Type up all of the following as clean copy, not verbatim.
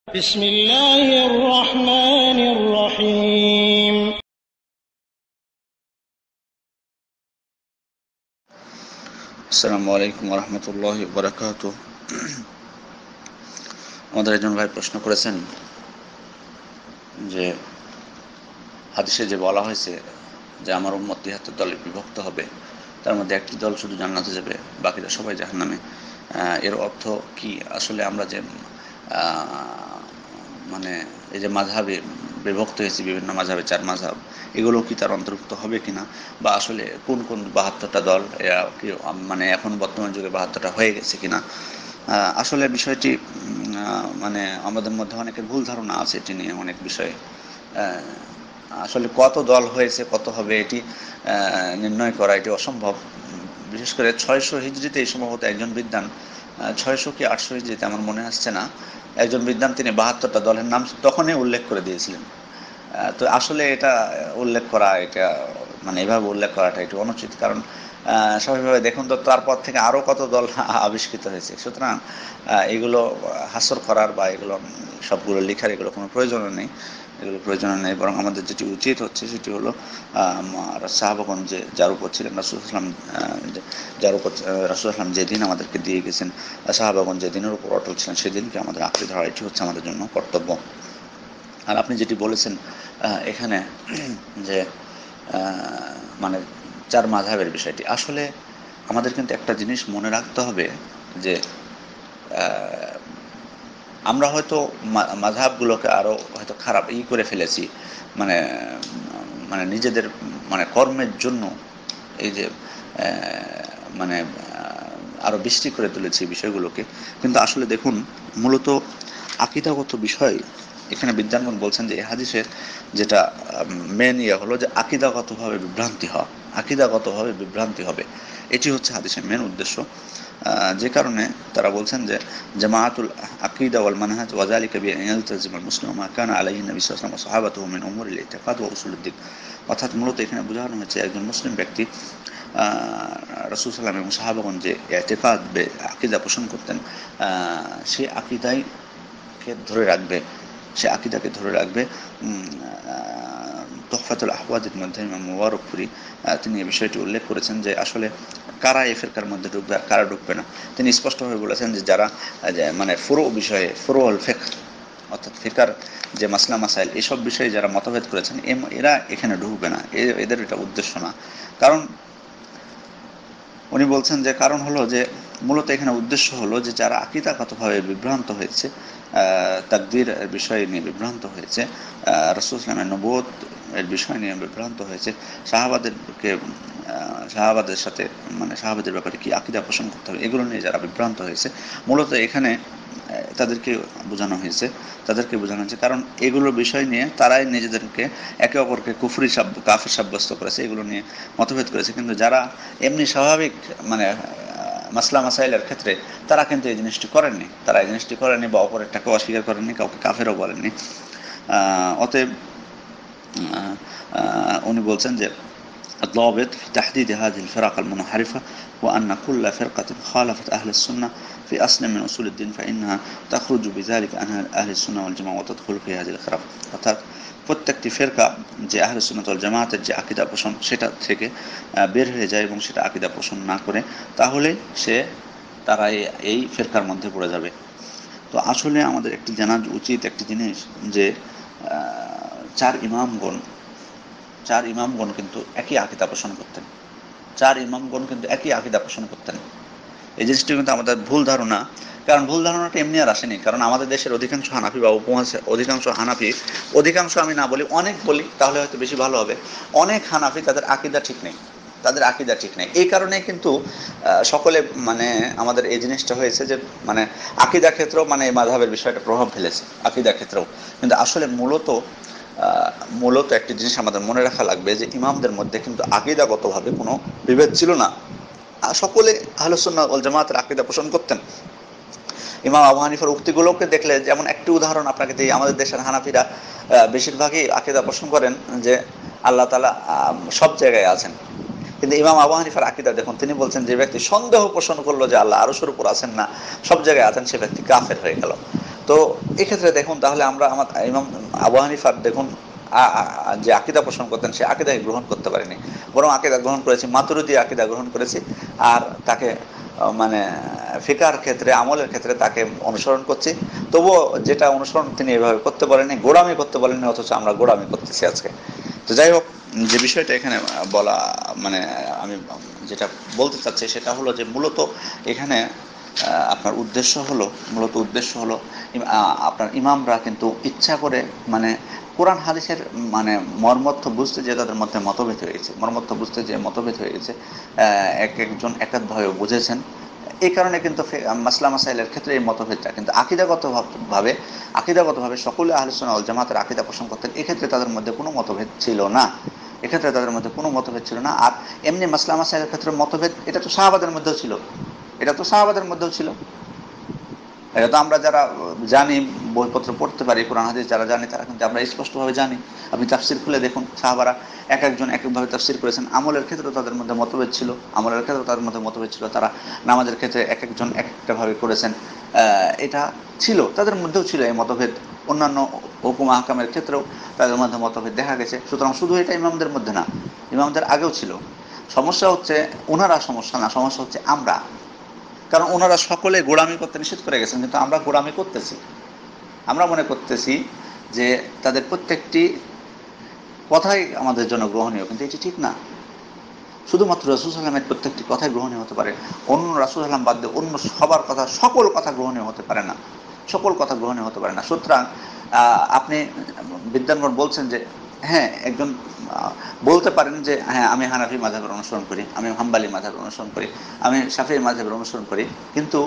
بسم الله الرحمن الرحيم আসসালামু আলাইকুম রহমতুল্লাহি বারাকাতুহু। আমাদের একজন ভাই প্রশ্ন করেছেন যে হাদিসে যে বলা হয়েছে যে আমার উম্মত ৭৩ দলে বিভক্ত হবে, তার মধ্যে একটি দল শুধু জান্নাতে যাবে, বাকিরা সবাই জাহান্নামে। এর অর্থ কি? আসলে আমরা যে মানে এই যে মাযহাবে বিভক্ত হয়েছে, বিভিন্ন মাযহাবে ৪ মাযহাব, এগুলো কি তার অন্তর্ভুক্ত হবে কিনা, বা আসলে কোন কোন ৭২টা দল এরা কি মানে এখন বর্তমান যুগে ৭২টা হয়ে গেছে কিনা। আসলে বিষয়টি মানে আমাদের মধ্যে অনেকের ভুল ধারণা আছে এটি নিয়ে, অনেক বিষয়ে। আসলে কত দল হয়েছে, কত হবে, এটি নির্ণয় করা এটি অসম্ভব। বিশেষ করে ৬০০ হিজরিতে এই সম্ভবত একজন বিদ্বান, ৬০০ কি ৮০০ হিজরিতে আমার মনে আসছে না, একজন বিদ্বান তিনি ৭২টা দলের নাম তখনই উল্লেখ করে দিয়েছিলেন। তো আসলে এটা উল্লেখ করা, এটা মানে এভাবে উল্লেখ করাটা একটু অনুচিত। কারণ স্বাভাবিকভাবে দেখুন তো তারপর থেকে আরও কত দল আবিষ্কৃত হয়েছে। সুতরাং এগুলো হাস্যর করার বা এগুলো সবগুলো লেখার এগুলো কোনো প্রয়োজনও নেই, এগুলো প্রয়োজনও নেই। বরং আমাদের যেটি উচিত হচ্ছে সেটি হলো সাহাবাগণ যে যার উপর ছিলেন রাসূল সাল্লাল্লাহু আলাইহি ওয়াসাল্লাম, যার উপর রাসূল সাল্লাল্লাহু আলাইহি ওয়াসাল্লাম যেদিন আমাদেরকে দিয়ে গেছেন, সাহাবাগণ যে দিনের উপর অটল ছিলেন সেদিনকে আমাদের আঁকড়ে ধরা, এটি হচ্ছে আমাদের জন্য কর্তব্য। আর আপনি যেটি বলেছেন এখানে যে মানে ৪ মাযহাবের বিষয়টি, আসলে আমাদের কিন্তু একটা জিনিস মনে রাখতে হবে যে আমরা হয়তো মাযহাবগুলোকে আরও হয়তো খারাপ করে ফেলেছি, মানে মানে নিজেদের মানে কর্মের জন্য এই যে মানে আরও বৃষ্টি করে তুলেছি বিষয়গুলোকে। কিন্তু আসলে দেখুন, মূলত আকীদাগত বিষয় এখানে বিদ্বানগণ বলছেন যে এই হাদিসের যেটা মেন হলো যে আকীদাগতভাবে বিভ্রান্তি হওয়া, আকীদাগতভাবে বিভ্রান্তি হবে, এটি হচ্ছে হাদিসের মেন উদ্দেশ্য। যে কারণে তারা বলছেন যে জামাআতুল আকীদা ওয়াল মানহাজ ওয়া যালিকা বিআন ইয়ালতাজিমুল মুসলিমু মা কানা আলাইহি নবী সাল্লাল্লাহু আলাইহি ওয়া সাহাবাতুহু মিন উমুরিল ইতিকাদ ওয়া উসুলুদ্দিন। অর্থাৎ মূলত এখানে বোঝানো হয়েছে একজন মুসলিম ব্যক্তি রাসূল সাল্লাল্লাহু আলাইহি ওয়াসাল্লাম এবং সাহাবাগণ যে ইতিকাদ আকীদা পোষণ করতেন, সে আকীদাকে ধরে রাখবে, সে আকীদাকে ধরে রাখবে। তুহফাতুল আহওয়াজের মধ্যে ইমাম মুবারকপুরি তিনি এই বিষয়টি উল্লেখ করেছেন যে আসলে কারা এই ফিরকার মধ্যে ঢুকবে আর কারা ঢুকবে না। তিনি স্পষ্টভাবে বলেছেন যে যারা মানে ফুরু বিষয়ে, ফুরুল ফিকহ অর্থাৎ ফিকার যে মাসলা মাসাইল এসব বিষয়ে যারা মতভেদ করেছেন এরা এখানে ঢুকবে না, এদের এটা উদ্দেশ্য না। কারণ উনি বলছেন যে কারণ হলো যে মূলত এখানে উদ্দেশ্য হলো যে যারা আকীদাগতভাবে বিভ্রান্ত হয়েছে, তাকদীর এর বিষয় নিয়ে বিভ্রান্ত হয়েছে, রাসূল সাল্লাল্লাহু আলাইহি ওয়াসাল্লামের নবুয়ত এর বিষয় নিয়ে বিভ্রান্ত হয়েছে, সাহাবাদের সাথে মানে সাহাবাদের ব্যাপারে কি আকীদা পোষণ করতে হবে এগুলো নিয়ে যারা বিভ্রান্ত হয়েছে, মূলত এখানে তাদেরকে বোঝানো হয়েছে, কারণ এগুলো বিষয় নিয়ে তারাই নিজেদেরকে একে অপরকে কাফির সাব্যস্ত করেছে, এগুলো নিয়ে মতভেদ করেছে। কিন্তু যারা এমনি স্বাভাবিক মানে মাসলা মাসাইলের ক্ষেত্রে তারা কিন্তু এই জিনিসটি করেননি, বা অপরেরটাকে অস্বীকার করেননি, কাউকে কাফেরও বলেননি। অতএব উনি বলছেন যে الضابط في تحديد هذه الفرق المنحرفة هو أن كل فرقة خالفت أهل السنة في أصل من أصول الدين فإنها تخرج بذلك عن أهل السنة والجماعة وتدخل في هذه الفرق। অর্থাৎ প্রত্যেকটি ফেরকা যে আহলে সুন্নাত ওয়াল জামাতের যে আকীদা পোষণ সেটা থেকে বের হয়ে যায় এবং সেটা আকীদা পোষণ না করে, তাহলে তারা এই ফেরকার মধ্যে পড়ে যাবে। তো আসলে আমাদের একটি জানা উচিত একটি জিনিস যে চার ইমামগণ কিন্তু একই আকীদা পোষণ করতেন। এই জিনিসটি কিন্তু আমাদের ভুল ধারণা। কারণ ভুল ধারণাটা এমনি আর আসেনি, কারণ আমাদের দেশের অধিকাংশ হানাফি বা অধিকাংশ আমি না বলি, অনেক বলি তাহলে হয়তো বেশি ভালো হবে, অনেক হানাফি তাদের আকীদা ঠিক নেই। এই কারণে কিন্তু সকলে মানে আমাদের এই জিনিসটা হয়েছে যে মানে আকীদা ক্ষেত্রেও মানে এই মাযহাবের বিষয়টা প্রভাব ফেলেছে আকীদা ক্ষেত্রেও। কিন্তু আসলে মূলত একটি জিনিস আমাদের মনে রাখা লাগবে যে ইমামদের মধ্যে কিন্তু আকীদাগতভাবে কোনো বিভেদ ছিল না, সকলে আহলে সুন্নাত ওয়াল জামাতের আকীদা পোষণ করতেন। ইমাম আবু হানিফার উক্তিগুলোকে দেখলে, যেমন একটি উদাহরণ আপনাকে দিই, আমাদের দেশের হানাফিরা বেশিরভাগই আকীদা পোষণ করেন যে আল্লাহ তাআলা সব জায়গায় আছেন। কিন্তু ইমাম আবু হানিফার আকীদা দেখুন, তিনি বলছেন যে ব্যক্তি সন্দেহ পোষণ করলো যে আল্লাহ আরশের উপর আছেন না, সব জায়গায় আছেন, সে ব্যক্তি কাফের হয়ে গেল। তো এক্ষেত্রে দেখুন তাহলে আমরা আমার ইমাম আবু হানিফার দেখুন যে আকীদা পোষণ করতেন সে আকীদাকে গ্রহণ করতে পারেনি, বরং আকীদা গ্রহণ করেছি মাতুরিদি আকীদা গ্রহণ করেছি। আর তাকে মানে ফিকার ক্ষেত্রে আমলের ক্ষেত্রে তাকে অনুসরণ করছি। তবুও যেটা অনুসরণ তিনি এভাবে করতে বলেননি, গোড়ামি করতে বলেননি, অথচ আমরা গোড়ামি করতেছি আজকে। তো যাই হোক, যে বিষয়টা এখানে বলা মানে আমি যেটা বলতে চাচ্ছি সেটা হলো যে মূলত এখানে আপনার উদ্দেশ্য হলো আপনার ইমামরা কিন্তু ইচ্ছা করে মানে কোরআন হাদিসের মানে মর্মর্থ বুঝতে যে তাদের মধ্যে মতভেদ হয়ে গেছে, মতভেদ হয়ে গেছে, এক একজন এক একভাবে বুঝেছেন। এই কারণে কিন্তু মাসলা মাসাইলের ক্ষেত্রে এই মতভেদটা, কিন্তু আকিদাগতভাবে সকলে আহলুস সুন্নাহ ওয়াল জামাতের আকিদা পোষণ করতেন। এক্ষেত্রে তাদের মধ্যে কোনো মতভেদ ছিল না। আর এমনি মাসলা মাসাইলের ক্ষেত্রে মতভেদ এটা তো সাহাবাদের মধ্যেও ছিল। এটা তো আমরা যারা জানি, বইপত্র পড়তে পারি, কোরআন হাদিস যারা জানি তারা কিন্তু আমরা স্পষ্টভাবে জানি। আপনি তাফসির খুলে দেখুন, সাহাবারা এক একজন এক একভাবে তাফসির করেছেন। আমলের ক্ষেত্রে তাদের মধ্যে মতভেদ ছিল, তারা নামাজের ক্ষেত্রে এক একজন এক একটা ভাবে করেছেন। এটা ছিল, তাদের মধ্যেও ছিল এই মতভেদ। অন্যান্য হুকুম আহকামের ক্ষেত্রেও তাদের মধ্যে মতভেদ দেখা গেছে। সুতরাং শুধু এটা ইমামদের মধ্যে না, ইমামদের আগেও ছিল। সমস্যা হচ্ছে ওনারা সমস্যা হচ্ছে আমরা। কারণ ওনারা সকলে গোড়ামি করতে নিষেধ করে গেছেন, কিন্তু আমরা গোড়ামি করতেছি। আমরা মনে করতেছি যে তাদের প্রত্যেকটি কথাই আমাদের জন্য গ্রহণীয়, কিন্তু এটি ঠিক না। শুধুমাত্র রাসূল সাল্লাল্লাহু আলাইহি ওয়াসাল্লামের প্রত্যেকটি কথাই গ্রহণীয় হতে পারে, অন্য রাসূল সাল্লাল্লাহু আলাইহি ওয়াসাল্লাম বাদ দিয়ে অন্য সবার কথা, সকল কথা গ্রহণীয় হতে পারে না। সুতরাং আপনি বিদ্যানগর বলছেন যে হ্যাঁ, একজন বলতে পারেন যে হ্যাঁ আমি হানাফি মাযহাবের অনুসরণ করি, আমি হাম্বলি মাযহাবের অনুসরণ করি, আমি শাফিঈ মাযহাবের অনুসরণ করি। কিন্তু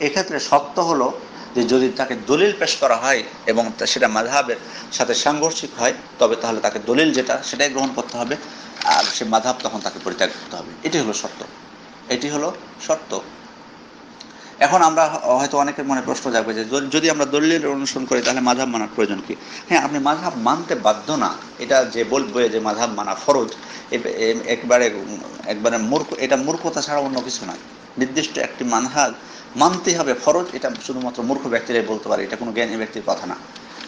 এক্ষেত্রে সত্য হলো যে যদি তাকে দলিল পেশ করা হয় এবং সেটা মাযহাবের সাথে সাংঘর্ষিক হয়, তবে তাহলে তাকে দলিল যেটা সেটাই গ্রহণ করতে হবে, আর সে মাযহাব তখন তাকে পরিত্যাগ করতে হবে। এটি হলো শর্ত। এখন আমরা হয়তো অনেকের মনে প্রশ্ন জাগবে যে যদি আমরা দলিলের অনুসরণ করি তাহলে মাযহাব মানার প্রয়োজন কি? হ্যাঁ, আপনি মাযহাব মানতে বাধ্য না। এটা যে বলবে যে মাযহাব মানা ফরজ, একবারে এটা মূর্খতা ছাড়া অন্য কিছু নয়। নির্দিষ্ট একটি মানহাজ মানতেই হবে ফরজ, এটা শুধুমাত্র মূর্খ ব্যক্তিরাই বলতে পারে, এটা কোনো জ্ঞানী ব্যক্তির কথা না।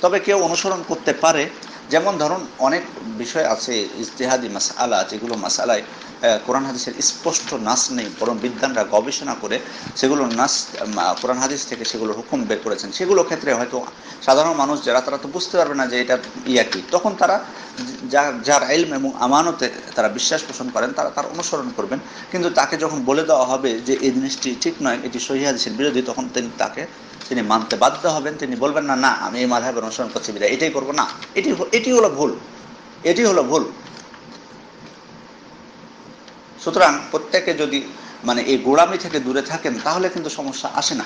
তবে কেউ অনুসরণ করতে পারে। যেমন ধরুন অনেক বিষয় আছে ইজতিহাদি মাসআলা, যেগুলো মাসআলায় কোরআন হাদিসের স্পষ্ট নাস নেই, বরং বিদ্বানরা গবেষণা করে সেগুলো নাস কোরআন হাদিস থেকে সেগুলোর হুকুম বের করেছেন। সেগুলো ক্ষেত্রে হয়তো সাধারণ মানুষ তারা তো বুঝতে পারবে না যে এটা কি, তখন তারা যার ইলম এবং আমানতে তারা বিশ্বাস পোষণ করেন তার অনুসরণ করবেন। কিন্তু তাকে যখন বলে দেওয়া হবে যে এই জিনিসটি ঠিক নয়, এটি সহিহ হাদিসের বিরোধী, তখন তিনি মানতে বাধ্য হবেন। তিনি বলবেন না, আমি এই মাযহাবের অনুসরণ করছি বিধায় এটাই করব না। এটি হলো ভুল। সুতরাং প্রত্যেকে যদি মানে এই গোড়ামি থেকে দূরে থাকেন তাহলে কিন্তু সমস্যা আসে না।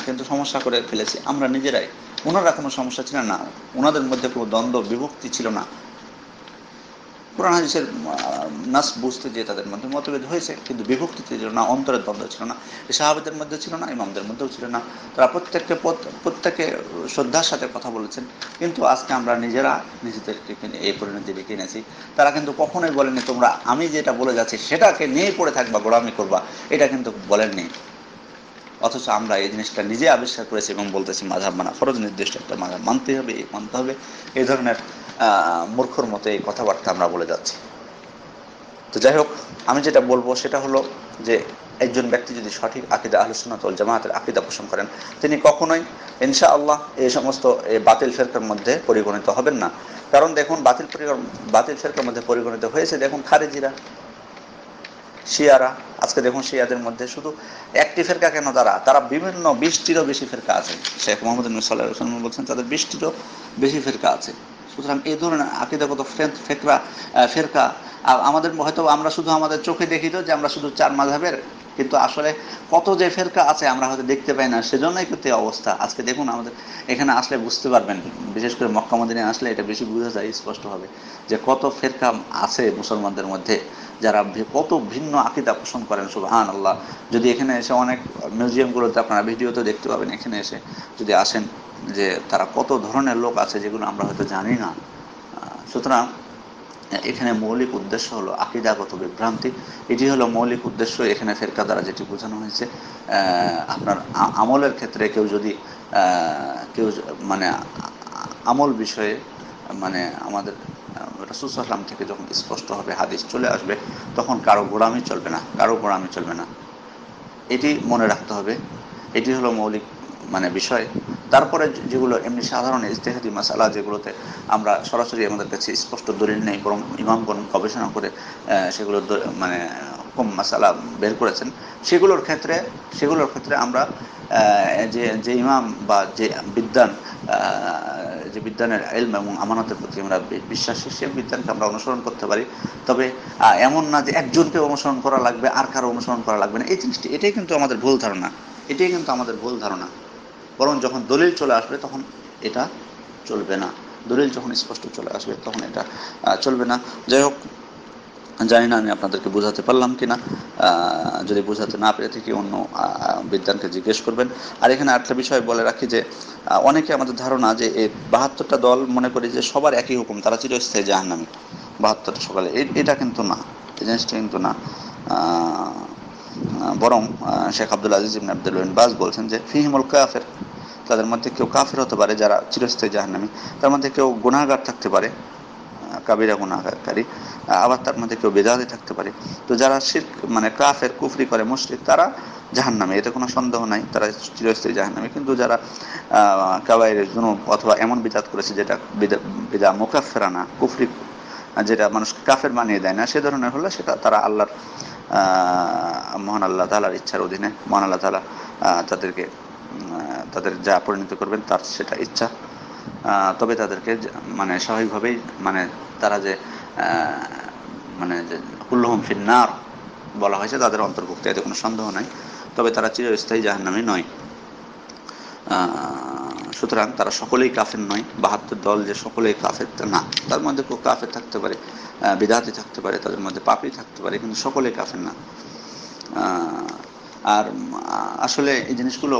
কিন্তু সমস্যা করে ফেলেছি আমরা নিজেরাই। ওনারা কোনো সমস্যা ছিল না, ওনাদের মধ্যে কোনো দ্বন্দ্ব বিভক্তি ছিল না। কোরআন হাদিসের নাস বুঝতে যে তাদের মধ্যে মতভেদ হয়েছে, কিন্তু বিভক্তিতে ছিল না, অন্তরের দ্বন্দ্ব ছিল না। সাহাবাদের মধ্যে ছিল না, ইমামদের মধ্যেও ছিল না। তারা প্রত্যেকে শ্রদ্ধার সাথে কথা বলেছেন। কিন্তু আজকে আমরা নিজেরা নিজেদেরকে এই পরিণতি ডেকে এনেছি। তারা কিন্তু কখনোই বলেনি তোমরা আমি যেটা বলে যাচ্ছি সেটাকে নিয়ে পড়ে থাকবা, গোড়ামি করবা, এটা কিন্তু বলেননি। অথচ আমরা এই জিনিসটা নিজে আবিষ্কার করেছি এবং বলতেছি মাযহাব মানা ফরজ, নির্দিষ্ট একটা মাযহাব মানতে হবে। এই ধরনের মূর্খর মতো এই কথাবার্তা আমরা বলে যাচ্ছি। তো যাই হোক, আমি যেটা বলবো সেটা হলো যে একজন ব্যক্তি যদি সঠিক আকীদা আহলুস সুন্নাত ওয়াল জামাতের আকীদা পোষণ করেন, তিনি কখনোই ইনশাআল্লাহ এই সমস্ত বাতিল ফিরকার মধ্যে পরিগণিত হবেন না। কারণ দেখুন বাতিল ফিরকার মধ্যে পরিগণিত হয়েছে দেখুন খারিজিরা, শিয়ারা। আজকে দেখুন শিয়াদের মধ্যে শুধু একটি ফেরকা কেন, তারা বিভিন্ন 20টিরও বেশি ফেরকা আছে। শেখ মোহাম্মদ নবী সাল্লাল্লাহু আলাইহি ওয়াসাল্লাম বলছেন তাদের 20টিরও বেশি ফেরকা আছে। সুতরাং এই ধরনের আকীদাগত ফেরকা আমাদের হয়তো আমরা শুধু আমাদের চোখে দেখি তো যে আমরা শুধু 4 মাযহাবের, কিন্তু আসলে কত যে ফেরকা আছে আমরা হয়তো দেখতে পাই না। সেজন্যই কিন্তু এই অবস্থা। আজকে দেখুন আমাদের এখানে আসলে বুঝতে পারবেন, বিশেষ করে মক্কা মদিনায় আসলে এটা বেশি বোঝা যায় স্পষ্টভাবে যে কত ফেরকা আছে মুসলমানদের মধ্যে, যারা কত ভিন্ন আকীদা পোষণ করেন। সুবহানাল্লাহ। যদি এখানে এসে অনেক মিউজিয়ামগুলোতে আপনারা ভিডিওতে দেখতে পাবেন, এখানে এসে যদি আসেন যে তারা কত ধরনের লোক আছে যেগুলো আমরা হয়তো জানি না। সুতরাং এখানে মৌলিক উদ্দেশ্য হলো আকীদাগত বিভ্রান্তি। এটি হলো মৌলিক উদ্দেশ্য। এখানে ফেরকা দ্বারা যেটি বোঝানো হয়েছে, আপনার আমলের ক্ষেত্রে কেউ মানে আমল বিষয়ে মানে আমাদের রাসূল সাল্লাল্লাহু আলাইহি ওয়াসাল্লাম থেকে যখন স্পষ্টভাবে হাদিস চলে আসবে তখন কারো গোলামি চলবে না, কারো গোলামি চলবে না। এটি মনে রাখতে হবে। এটি হলো মৌলিক বিষয়। তারপরে যেগুলো এমনি সাধারণ ইজতিহাদি মাসালা, যেগুলোতে আমরা সরাসরি আমাদের কাছে স্পষ্ট দলিল নেই, বরং ইমামগণ গবেষণা করে সেগুলো কম মাসালা বের করেছেন, সেগুলোর ক্ষেত্রে আমরা যে ইমাম বা যে বিদ্যানের ইলম এবং আমানতের প্রতি আমরা বিশ্বাসী, সে বিদ্যানকে আমরা অনুসরণ করতে পারি। তবে এমন না যে একজনকে অনুসরণ করা লাগবে আর কারো অনুসরণ করা লাগবে না, এই জিনিসটি এটাই কিন্তু আমাদের ভুল ধারণা। বরং যখন দলিল চলে আসবে তখন এটা চলবে না। দলিল যখন স্পষ্ট চলে আসবে তখন এটা চলবে না। যাই হোক, জানি না আমি আপনাদেরকে বোঝাতে পারলাম কিনা। যদি বোঝাতে না পেরে থাকি অন্য বিদ্যানকে জিজ্ঞেস করবেন। আর এখানে আরেকটা বিষয় বলে রাখি যে অনেকে আমাদের ধারণা যে এই 72টা দল মনে করি যে সবার একই হুকুম, তারা চিরস্থায়ী জাহান্নামী 72টা সকালে। এটা কিন্তু না, এই জিনিসটা কিন্তু না। বরং শেখ আব্দুল আজিজ ইবনে আব্দুল বাজ বলছেন যে ফিহিমুল কাফির, তাদের মধ্যে কেউ কাফির হতে পারে যারা চিরস্থায়ী জাহান্নামী, তার মধ্যে কেউ গুনাহগার থাকতে পারে, কাবিরা গুনাহগারকারী, আবার তার মধ্যে কেউ বেদাতি থাকতে পারে। তো যারা শিরক কাফের, কুফরি করে, মুশরিক, তারা জাহান্নামী, এতে কোনো সন্দেহ নাই, তারা চিরস্থায়ী জাহান্নামী। কিন্তু যারা কাবাইরের যুনুব অথবা এমন বিদআত করেছে যেটা বিদআত মুকাফফিরা না, কুফরি, যেটা মানুষকে কাফের বানিয়ে দেয় না, সে ধরনের হলে সেটা তারা আল্লাহর মহান আল্লাহ তাআলার ইচ্ছার অধীনে মহান আল্লাহ তাআলা তাদের যা পরিণত করবেন তার সেটা ইচ্ছা। তবে তাদেরকে স্বাভাবিকভাবেই তারা যে কুল্লুহুম ফিন্নার বলা হয়েছে তাদের অন্তর্ভুক্ত, এতে কোনো সন্দেহ নাই। তবে তারা চিরস্থায়ী জাহান্নামী নয়। সুতরাং তারা সকলেই কাফের নয়। 72 দল যে সকলেই কাফের তা না, তার মধ্যে কেউ কাফের থাকতে পারে, বিদআতি থাকতে পারে, তাদের মধ্যে পাপী থাকতে পারে, কিন্তু সকলেই কাফের না। আর আসলে এই জিনিসগুলো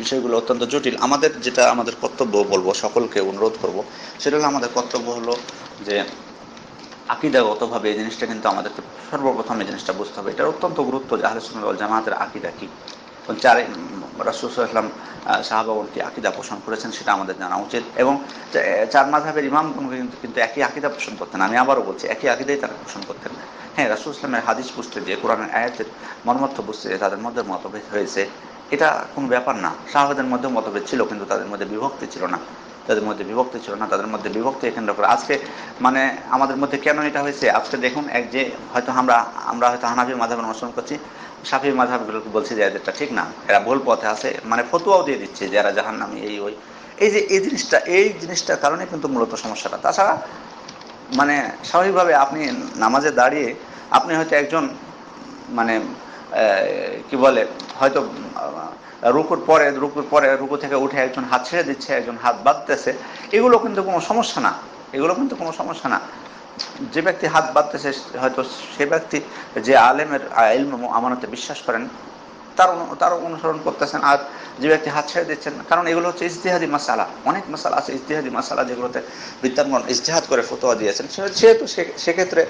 বিষয়গুলো অত্যন্ত জটিল। আমাদের কর্তব্য বলবো, সকলকে অনুরোধ করব, সেটা হলো আমাদের কর্তব্য হলো যে আকীদাগতভাবে এই জিনিসটা কিন্তু আমাদেরকে সর্বপ্রথম এই জিনিসটা বুঝতে হবে। এটার অত্যন্ত গুরুত্ব যে আহলে সুন্নাত ওয়াল জামাতের আকীদা কি, রাসূল সাল্লাল্লাহু আলাইহি ওয়াসাল্লাম সাহাবাগণ কি আকীদা পোষণ করেছেন সেটা আমাদের জানা উচিত। এবং 4 মাযহাবের ইমামগণ কিন্তু একই আকীদা পোষণ করতেন। আমি আবারও বলছি, একই আকীদাই তারা পোষণ করতেন। হ্যাঁ, রাসূল সাল্লাল্লাহু আলাইহি ওয়াসাল্লামের হাদিস বুঝতে দিয়ে, কোরআনের আয়াতের মর্মার্থ বুঝতে দিয়ে তাদের মধ্যে মতভেদ হয়েছে, এটা কোনো ব্যাপার না। সাহাবাদের মধ্যে মতভেদ ছিল, কিন্তু তাদের মধ্যে বিভক্তি ছিল না। তাদের মধ্যে বিভক্তি এখানে করে আজকে আমাদের মধ্যে কেন এটা হয়েছে? আজকে দেখুন, যে হয়তো আমরা হয়তো হানাফি মাযহাবের অনুসরণ করছি, শাফি মাযহাবগুলোকে বলছি যে এদেরটা ঠিক না, এরা ভুল পথে আছে, ফতোয়াও দিয়ে দিচ্ছে যে এরা জাহান্নামী, এই জিনিসটার কারণে কিন্তু মূলত সমস্যাটা। তাছাড়া স্বাভাবিকভাবে আপনি নামাজে দাঁড়িয়ে আপনি হয়তো একজন কি বলে, হয়তো রুকুর পরে রুকু থেকে উঠে একজন হাত ছেড়ে দিচ্ছে, একজন হাত বাঁধতেছে, এগুলো কিন্তু কোনো সমস্যা না। যে ব্যক্তি হাত বাঁধতেছে হয়তো সে ব্যক্তি যে আলেমের ইলম এবং আমানতে বিশ্বাস করেন তার অনুসরণ করতেছেন। আর যে ব্যক্তি হাত ছেড়ে দিচ্ছেন, কারণ এগুলো হচ্ছে ইজতিহাদি মাসালা। অনেক মাসালা আছে ইজতিহাদি মাসালা যেগুলোতে বিদ্বানগণ ইজতিহাদ করে ফতোয়া দিয়েছেন, সেহেতু সেক্ষেত্রে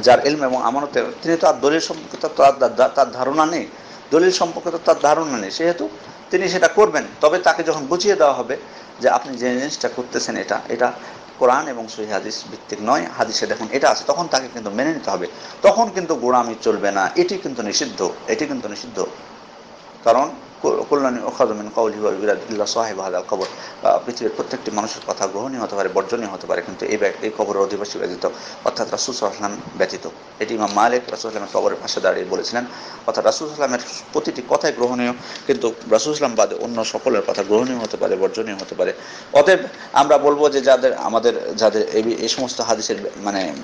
যার ইলম এবং আমানতে, তিনি তো আর দলিল সম্পর্কে তার ধারণা নেই, সেহেতু তিনি সেটা করবেন। তবে তাকে যখন বুঝিয়ে দেওয়া হবে যে আপনি যে জিনিসটা করতেছেন এটা কোরআন এবং সহিহ হাদিস ভিত্তিক নয়, হাদিসে দেখুন এটা আছে, তখন তাকে কিন্তু মেনে নিতে হবে। তখন কিন্তু গোঁড়ামি চলবে না, এটি কিন্তু নিষিদ্ধ। কারণ কল্যাণী ওখাদ মিন কাউলিহি ওয়া বিরাদ ইল্লা সাহিব হাযাল কবর, পৃথিবীর প্রত্যেকটি মানুষের কথা গ্রহণীয় হতে পারে, বর্জনীয় হতে পারে, কিন্তু এই কবরের অধিবাসী ব্যতীত, অর্থাৎ রাসূল সাল্লাল্লাহু আলাইহি ওয়াসাল্লাম ব্যতীত। এটি ইমাম মালিক রাসূল সাল্লাল্লাহু আলাইহি ওয়াসাল্লামের কবরের পাশে দাঁড়িয়ে বলেছিলেন। অর্থাৎ রাসূল সাল্লাল্লাহু আলাইহি ওয়াসাল্লামের প্রতিটি কথাই গ্রহণীয়, কিন্তু রাসূল সাল্লাল্লাহু আলাইহি ওয়াসাল্লাম বাদে অন্য সকলের কথা গ্রহণীয় হতে পারে, বর্জনীয় হতে পারে। অতএব আমরা বলবো যে যাদের এই সমস্ত হাদিসের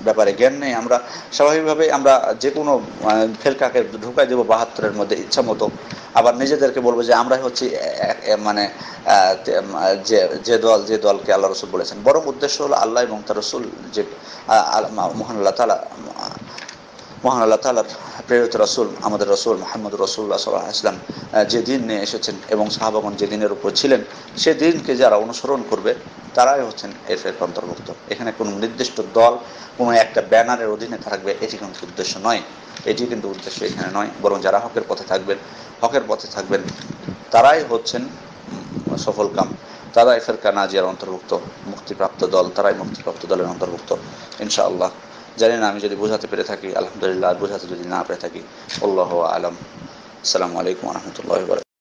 ব্যাপারে জ্ঞান নেই, আমরা স্বাভাবিকভাবে আমরা যে কোনো ফেরকাকে ঢুকাই দেবো 72-এর মধ্যে ইচ্ছা মতো। আবার নিজেদেরকে বলবো যে আমরা হচ্ছে যে দলকে আল্লাহ রাসূল বলেছেন। বরং উদ্দেশ্য হলো আল্লাহ এবং তার রাসূল যে মহান আল্লাহ তাআলা মহান আল্লাহ তাআলার প্রেরিত রাসূল আমাদের রাসূল মুহাম্মদ রাসূলুল্লাহ সাল্লাল্লাহু আলাইহি ওয়াসাল্লাম যে দিন নিয়ে এসেছেন এবং সাহাবাগণ যে দিনের উপর ছিলেন সে দিনকে যারা অনুসরণ করবে তারাই হচ্ছেন এর অন্তর্ভুক্ত। এখানে কোনো নির্দিষ্ট দল কোনো একটা ব্যানারের অধীনে থাকবে এটি কিন্তু উদ্দেশ্য নয়, এটি কিন্তু উদ্দেশ্য এখানে নয়, বরং যারা হকের পথে থাকবেন তারাই হচ্ছেন সফলকাম, তারাই ফিরকা নাজিয়ার অন্তর্ভুক্ত, মুক্তিপ্রাপ্ত দল, তারাই মুক্তিপ্রাপ্ত দলের অন্তর্ভুক্ত ইনশাআল্লাহ। জানি না, আমি যদি বোঝাতে পেরে থাকি আলহামদুলিল্লাহ, আর বোঝাতে যদি না পেরে থাকি আল্লাহু আ'লাম। আসসালামু আলাইকুম ওয়া রাহমাতুল্লাহি ওয়া বারাকাতুহু।